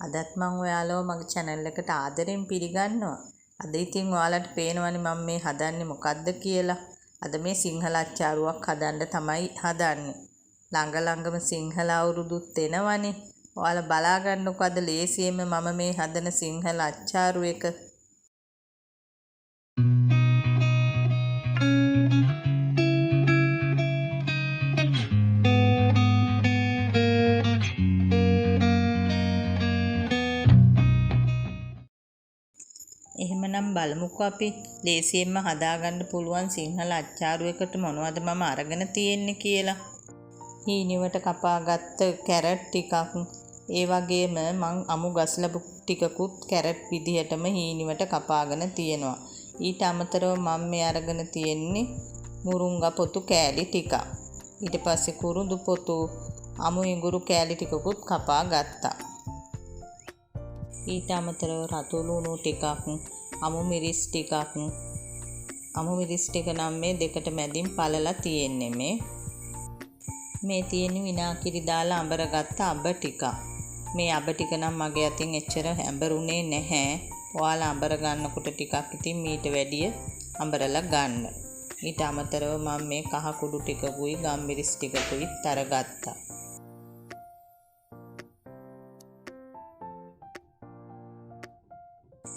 අදත් මම ඔයාලව මගේ channel එකට ආදරෙන් පිළිගන්නවා. අද ඉතින් ඔයාලට පේනවනේ මම මේ හදන්නේ මොකද්ද කියලා. අද මේ සිංහල අච්චාරුවක් හදන්න තමයි හදන්නේ. ළඟම සිංහල අවුරුදුත් එනවනේ. ඔයාලා බලා ගන්නකො අද ලේසියෙන්ම මම මේ හදන සිංහල අච්චාරු එක. එහෙමනම් බලමුකෝ අපි ලේසියෙන්ම හදාගන්න පුළුවන් සිංහල අච්චාරු එකට මොනවද මම අරගෙන තියෙන්නේ කියලා. හීනිවට කපාගත්ත කැරට් ටිකක්, ඒ වගේම මං අමු ගස් ලැබු ටිකකුත් කැරට් විදිහටම හීනිවට කපාගෙන තියෙනවා. ඊට අමතරව මම මේ අරගෙන තියෙන්නේ මුරුංගා පොතු කෑලි ටිකක්. ඊට පස්සේ කුරුඳු පොතු, අමු ඉඟුරු කෑලි ටිකකුත් කපා ගත්තා. ඊට අමතරව රතු ලුණු ටිකක්, අමු මිරිස් ටිකක්. අමු මිරිස් ටික නම් මේ දෙකට මැදින් පළලා තියෙන්නේ. මේ තියෙන්නේ විනාකිරි දාලා අඹරගත්ත අඹ ටිකක්. මේ අඹ ටික නම් මගේ අතින් එච්චර අඹරුනේ නැහැ. ඔයාලා අඹර ගන්නකොට ටිකක් ඉතින් මීට වැඩිය අඹරලා ගන්න. ඊට අමතරව මම මේ කහ කුඩු ටිකකුයි ගම්මිරිස් ටිකකුයි තරගත්තා.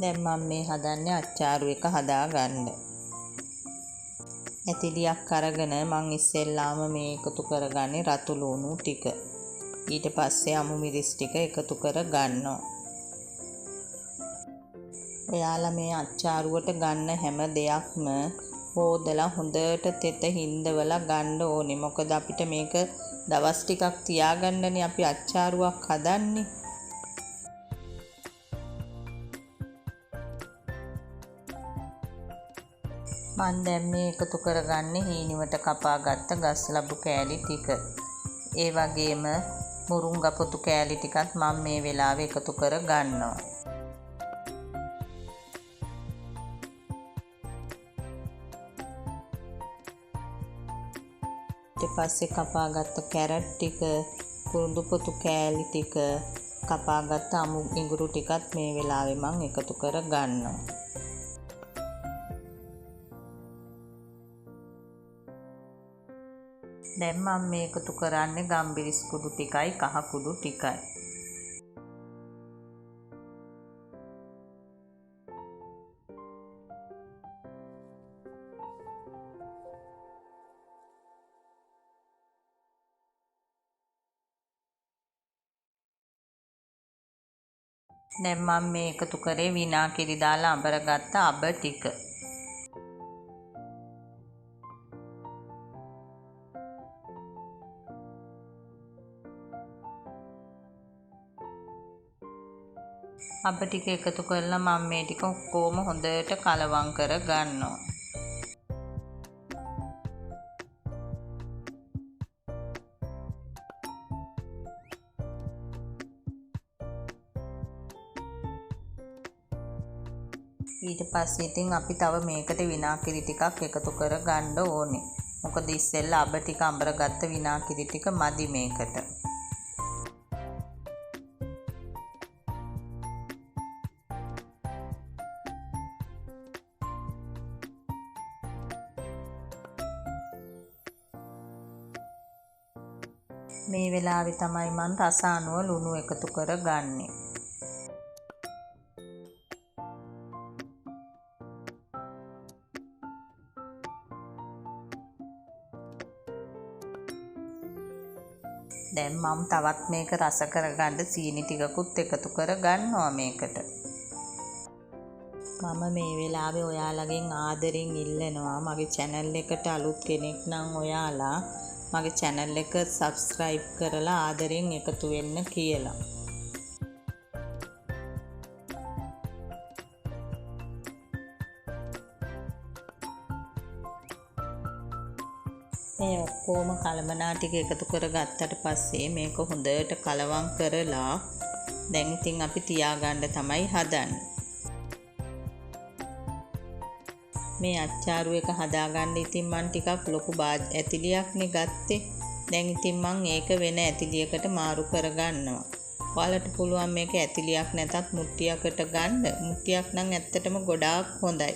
දැන් මම මේ හදන්නේ අච්චාරු එක හදාගන්න. ඇතිලියක් අරගෙන මං ඉස්සෙල්ලාම මේ එකතු කරගන්නේ රතු ලුණු ටික. ඊට පස්සේ අමු මිරිස් ටික එකතු කර ගන්නවා. ඔයාලා මේ අච්චාරුවට ගන්න හැම දෙයක්ම හොදලා හොඳට තෙත හින්දවලා ගන්න ඕනේ. මොකද අපිට මේක දවස් ටිකක් තියාගන්නනේ අපි අච්චාරුවක් හදන්නේ. මන් දැන් මේ එකතු කරගන්නේ හීනිවට කපාගත්ත ගස් ලැබු කෑලි ටික. ඒ වගේම මුරුංගා පොතු කෑලි ටිකත් මම මේ වෙලාවේ එකතු කර ගන්නවා. ඊට පස්සේ කපාගත්ත කැරට් ටික, කුරුඳු පොතු කෑලි ටික, කපාගත්ත අමු ඉඟුරු ටිකත් මේ වෙලාවේ මම එකතු කර ගන්නවා. දැන් මම මේ එකතු කරන්නේ ගම්බිරිස් කුඩු ටිකයි කහ කුඩු ටිකයි. දැන් මම මේ එකතු කරේ විනාකිරි දාලා අඹරගත්ත අඹ ටික. අඹ ටික එකතු කරලා මම මේ ටික ඔක්කොම හොඳට කලවම් කර ගන්නවා. ඊට පස්සේ ඉතින් අපි තව මේකට විනාකිරි ටිකක් එකතු කර ගන්න ඕනේ. මොකද ඉස්සෙල්ලා අඹ ටික අඹරගත්ත විනාකිරි ටික මදි මේකට. මේ වෙලාවේ තමයි මම රස අනුව ලුණු එකතු කර ගන්නෙ. දැන් මම තවත් මේක රස කරගන්න සීනි ටිකකුත් එකතු කර ගන්නවා මේකට. මම මේ වෙලාවේ ඔයාලගෙන් ආදරෙන් ඉල්ලනවා මගේ channel එකට අලුත් කෙනෙක් නම් ඔයාලා මගේ channel එක subscribe කරලා ආදරෙන් එකතු වෙන්න කියලා. මේ ඔක්කොම කලමනා ටික එකතු කරගත්තට පස්සේ මේක හොඳට කලවම් කරලා දැන් ඉතින් අපි තියාගන්න තමයි හදන්නේ. මේ අච්චාරු එක හදාගන්න ඉතින් මම ටිකක් ලොකු ඇතිලියක්නේ ගත්තේ. දැන් ඉතින් මම ඒක වෙන ඇතිලියකට මාරු කරගන්නවා. ඔයාලට පුළුවන් මේක ඇතිලියක් නැතත් මුට්ටියකට ගන්න. මුට්ටියක් නම් ඇත්තටම ගොඩාක් හොඳයි.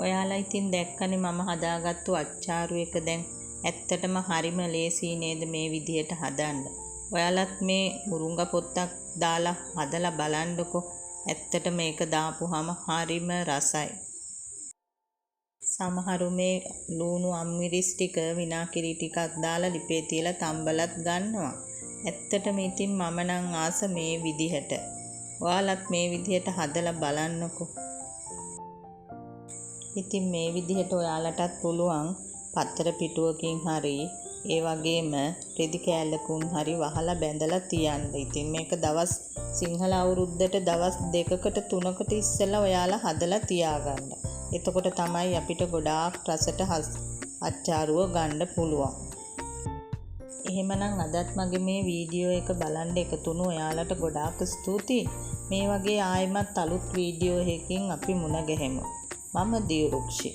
ඔයාලා ඉතින් දැක්කනේ මම හදාගත්තු අච්චාරු එක දැන් ඇත්තටම හරිම ලේසි නේද මේ විදිහට හදන්න. ඔයාලත් මේ මුරුංගා පොත්තක් දාලා හදලා බලන්නකෝ. ඇත්තට මේක දාපුවාම හරිම රසයි. සමහරු මේ ලුණු අම්මිරිස් ටික විනාකිරි ටිකක් දාලා ලිපේ තියලා තම්බලත් ගන්නවා. ඇත්තටම ඉතින් මම නම් ආස මේ විදිහට. ඔයාලත් මේ විදිහට හදලා බලන්නකෝ. ඉතින් මේ විදිහට ඔයාලටත් පුළුවන් පතර පිටුවකින් හරි ඒ වගේම රෙදි කෑල්ලකුන් හරි වහලා බැඳලා තියන්න. ඉතින් මේක දවස් සිංහල අවුරුද්දට දවස් 2කට 3කට ඉස්සෙල්ලා ඔයාලා හදලා තියාගන්න. එතකොට තමයි අපිට ගොඩාක් රසට අච්චාරුව ගන්න පුළුවන්. එහෙමනම් අදත් මගේ මේ වීඩියෝ එක බලන්න එකතුණු ඔයාලට ගොඩාක් ස්තුතියි. මේ වගේ ආයෙමත් අලුත් වීඩියෝ එකකින් අපි මුණ ගැහෙමු. මම දියුරුක්ෂි.